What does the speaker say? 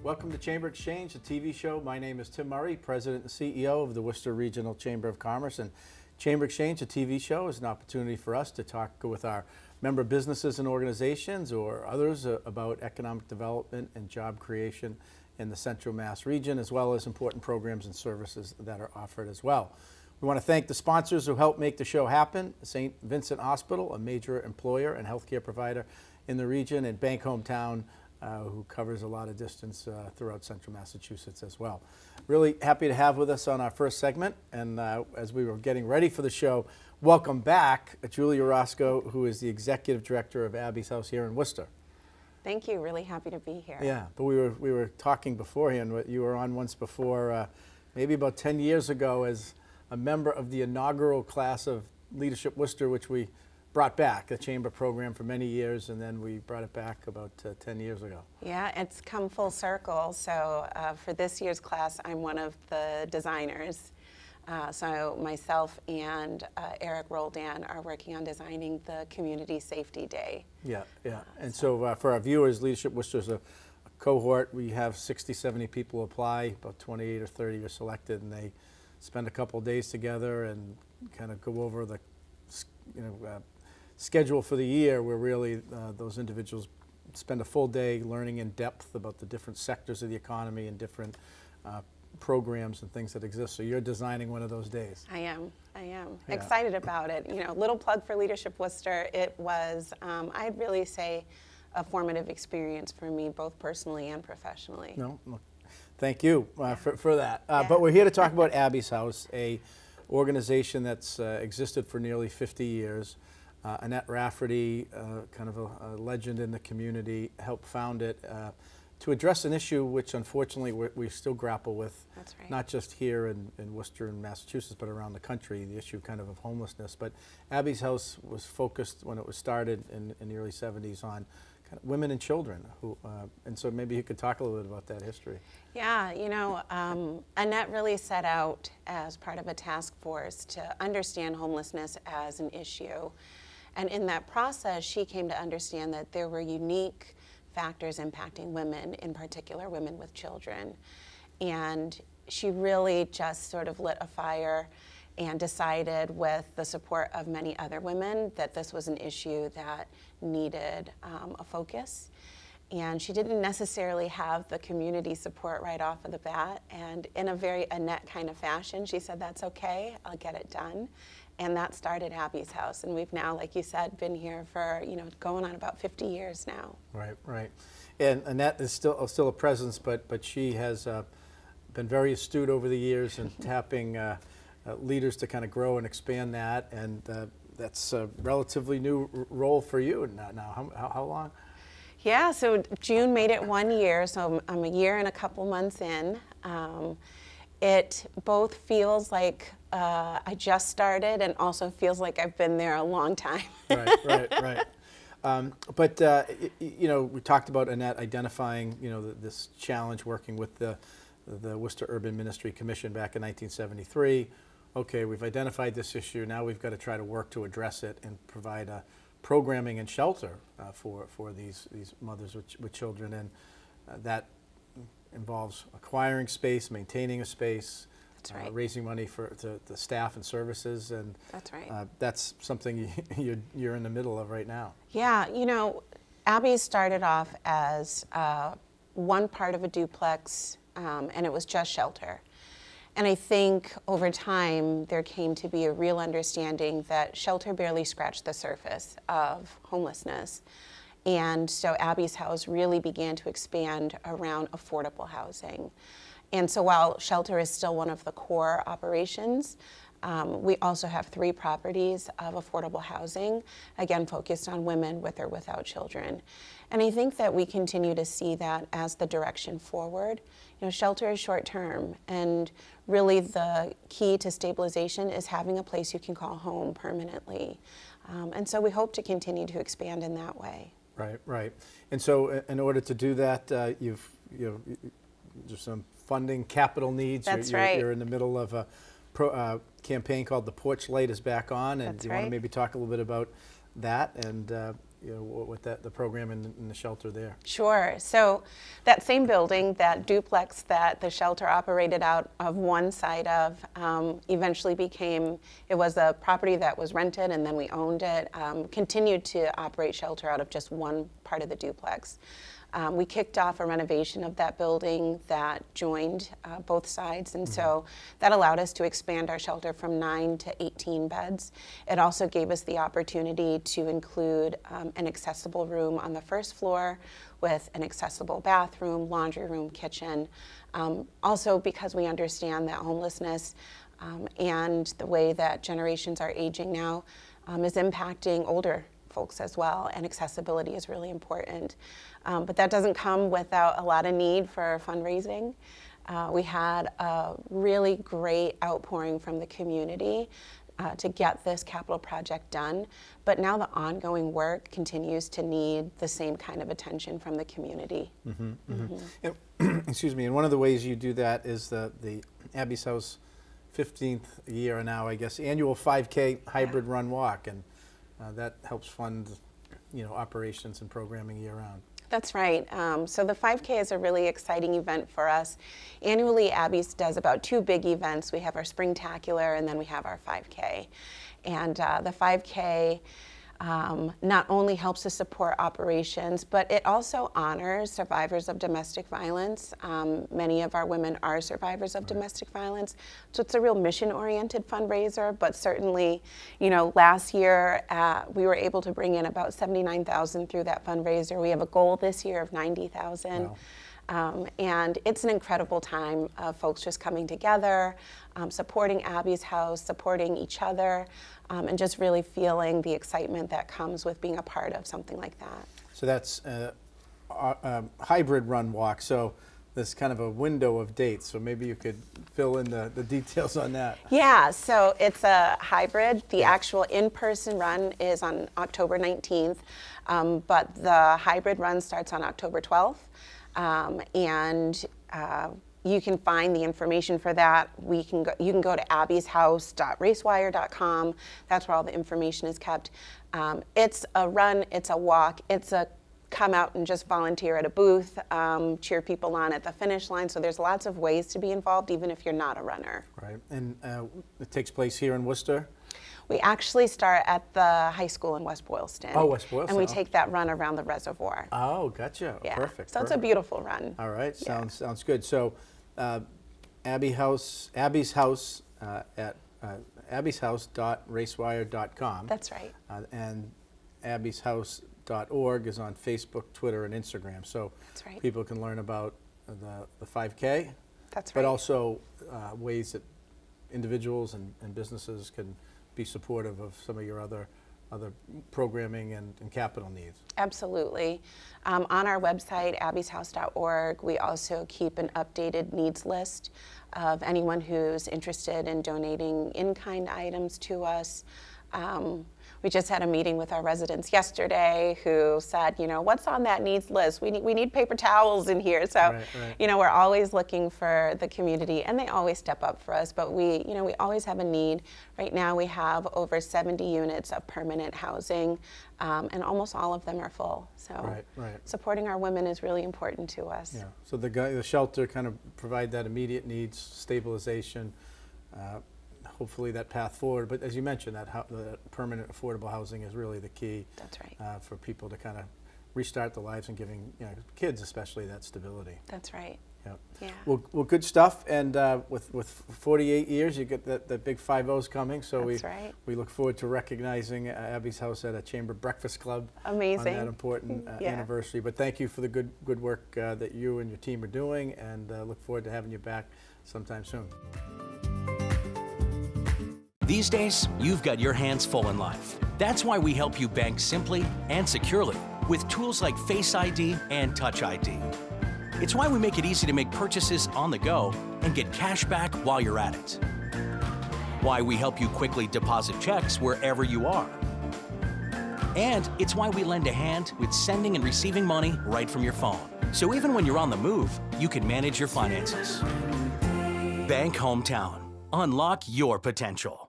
Welcome to Chamber Exchange, the TV show. My name is Tim Murray, President and CEO of the Worcester Regional Chamber of Commerce. And Chamber Exchange, a TV show, is an opportunity for us to talk with our member businesses and organizations or others about economic development and job creation in the Central Mass region, as well as important programs and services that are offered as well. We want to thank the sponsors who helped make the show happen: St. Vincent Hospital, a major employer and healthcare provider in the region, and Bank Hometown, who covers a lot of distance throughout Central Massachusetts as well. Really happy to have with us on our first segment, and as we were getting ready for the show, welcome back Julie Orozco, who is the Executive Director of Abby's House here in Worcester. Thank you, really happy to be here. Yeah, but we were talking beforehand, you were on once before, maybe about 10 years ago, as a member of the inaugural class of Leadership Worcester, which we brought back, a chamber program for many years, and then we brought it back about 10 years ago. Yeah, it's come full circle. So for this year's class, I'm one of the designers. So myself and Eric Roldan are working on designing the Community Safety Day. Yeah. And so for our viewers, Leadership Worcester is a cohort. We have 60, 70 people apply, about 28 or 30 are selected, and they spend a couple of days together and kind of go over the schedule for the year, where really those individuals spend a full day learning in depth about the different sectors of the economy and different programs and things that exist. So you're designing one of those days. I am Yeah. excited about it. Little plug for Leadership Worcester. It was, I'd really say, a formative experience for me, both personally and professionally. No, thank you for that. But we're here to talk about Abby's House, a organization that's existed for nearly 50 years. Annette Rafferty, kind of a legend in the community, helped found it to address an issue which unfortunately we still grapple with. That's right. Not just here in Worcester and Massachusetts, but around the country, the issue kind of homelessness. But Abby's House was focused, when it was started in the early 70s, on kind of women and children. And so maybe you could talk a little bit about that history. Yeah, Annette really set out as part of a task force to understand homelessness as an issue. And in that process, she came to understand that there were unique factors impacting women, in particular women with children. And she really just sort of lit a fire and decided, with the support of many other women, that this was an issue that needed a focus. And she didn't necessarily have the community support right off of the bat. And in a very Annette kind of fashion, she said, "That's okay, I'll get it done." And that started Abby's House. And we've now, like you said, been here for, going on about 50 years now. Right. And Annette is still a presence, but she has been very astute over the years in tapping leaders to kind of grow and expand that. And that's a relatively new role for you now. How long? Yeah, so June made it 1 year, so I'm a year and a couple months in. It both feels like I just started and also feels like I've been there a long time. Right. But we talked about Annette identifying, this challenge working with the Worcester Urban Ministry Commission back in 1973. Okay, we've identified this issue. Now we've got to try to work to address it and provide programming and shelter for these mothers with children, and that involves acquiring space, maintaining a space, That's right. Raising money for the staff and services, and That's right. That's something you're in the middle of right now. Yeah, Abby started off as one part of a duplex, and it was just shelter. And I think over time there came to be a real understanding that shelter barely scratched the surface of homelessness. And so Abby's House really began to expand around affordable housing. And so while shelter is still one of the core operations, we also have 3 properties of affordable housing, again focused on women with or without children. And I think that we continue to see that as the direction forward. Shelter is short term, and really the key to stabilization is having a place you can call home permanently. And so we hope to continue to expand in that way. Right. And so in order to do that, there's some funding, capital needs. That's right. You're in the middle of a campaign called The Porch Light is Back On, and That's you want to right. maybe talk a little bit about that and what the program in the shelter there. Sure. So that same building, that duplex that the shelter operated out of one side of, eventually it was a property that was rented and then we owned it, continued to operate shelter out of just one part of the duplex. We kicked off a renovation of that building that joined both sides, and so that allowed us to expand our shelter from 9 to 18 beds. It also gave us the opportunity to include an accessible room on the first floor with an accessible bathroom, laundry room, kitchen. Also, because we understand that homelessness and the way that generations are aging now is impacting older folks as well, and accessibility is really important. But that doesn't come without a lot of need for fundraising. We had a really great outpouring from the community to get this capital project done, but now the ongoing work continues to need the same kind of attention from the community. Excuse me, and one of the ways you do that is the Abby's House 15th year now, I guess, annual 5K hybrid run walk, and that helps fund, operations and programming year round. That's right. So the 5K is a really exciting event for us. Annually, Abby's does about 2 big events. We have our Springtacular and then we have our 5K. And the 5K not only helps to support operations, but it also honors survivors of domestic violence. Many of our women are survivors of domestic violence, so it's a real mission-oriented fundraiser, but certainly, last year we were able to bring in about $79,000 through that fundraiser. We have a goal this year of $90,000. Wow. And it's an incredible time of folks just coming together, supporting Abby's House, supporting each other, and just really feeling the excitement that comes with being a part of something like that. So that's hybrid run walk. So there's kind of a window of dates. So maybe you could fill in the details on that. Yeah, so it's a hybrid. The actual in-person run is on October 19th, but the hybrid run starts on October 12th. You can find the information for that. You can go to abbyshouse.racewire.com. That's where all the information is kept. It's a run, it's a walk, it's a come out and just volunteer at a booth, cheer people on at the finish line. So there's lots of ways to be involved, even if you're not a runner. Right, and it takes place here in Worcester? We actually start at the high school in West Boylston. Oh, West Boylston. And we take that run around the reservoir. Oh, gotcha. Yeah. Perfect. So it's a beautiful run. All right, sounds good. So, Abby's House at abbyshouse.racewire.com. That's right. And abbyshouse.org is on Facebook, Twitter, and Instagram. So that's right. People can learn about the 5K. That's right. But also ways that individuals and businesses can be supportive of some of your other programming and capital needs. Absolutely. On our website, abbyshouse.org, we also keep an updated needs list of anyone who's interested in donating in-kind items to us. We just had a meeting with our residents yesterday who said, what's on that needs list? We need paper towels in here. So, right. We're always looking for the community, and they always step up for us. But we always have a need. Right now, we have over 70 units of permanent housing, and almost all of them are full. So, supporting our women is really important to us. Yeah. So the shelter kind of provide that immediate needs, stabilization. Hopefully that path forward, but as you mentioned, that permanent affordable housing is really the key. That's right. For people to kind of restart their lives and giving kids especially that stability. That's right. Yeah. Well, good stuff. And with 48 years, you get the big 5-0s coming. So we look forward to recognizing Abby's House at a Chamber Breakfast Club. Amazing. On that important anniversary. But thank you for the good work that you and your team are doing, and look forward to having you back sometime soon. These days, you've got your hands full in life. That's why we help you bank simply and securely with tools like Face ID and Touch ID. It's why we make it easy to make purchases on the go and get cash back while you're at it. Why we help you quickly deposit checks wherever you are. And it's why we lend a hand with sending and receiving money right from your phone. So even when you're on the move, you can manage your finances. Bank Hometown. Unlock your potential.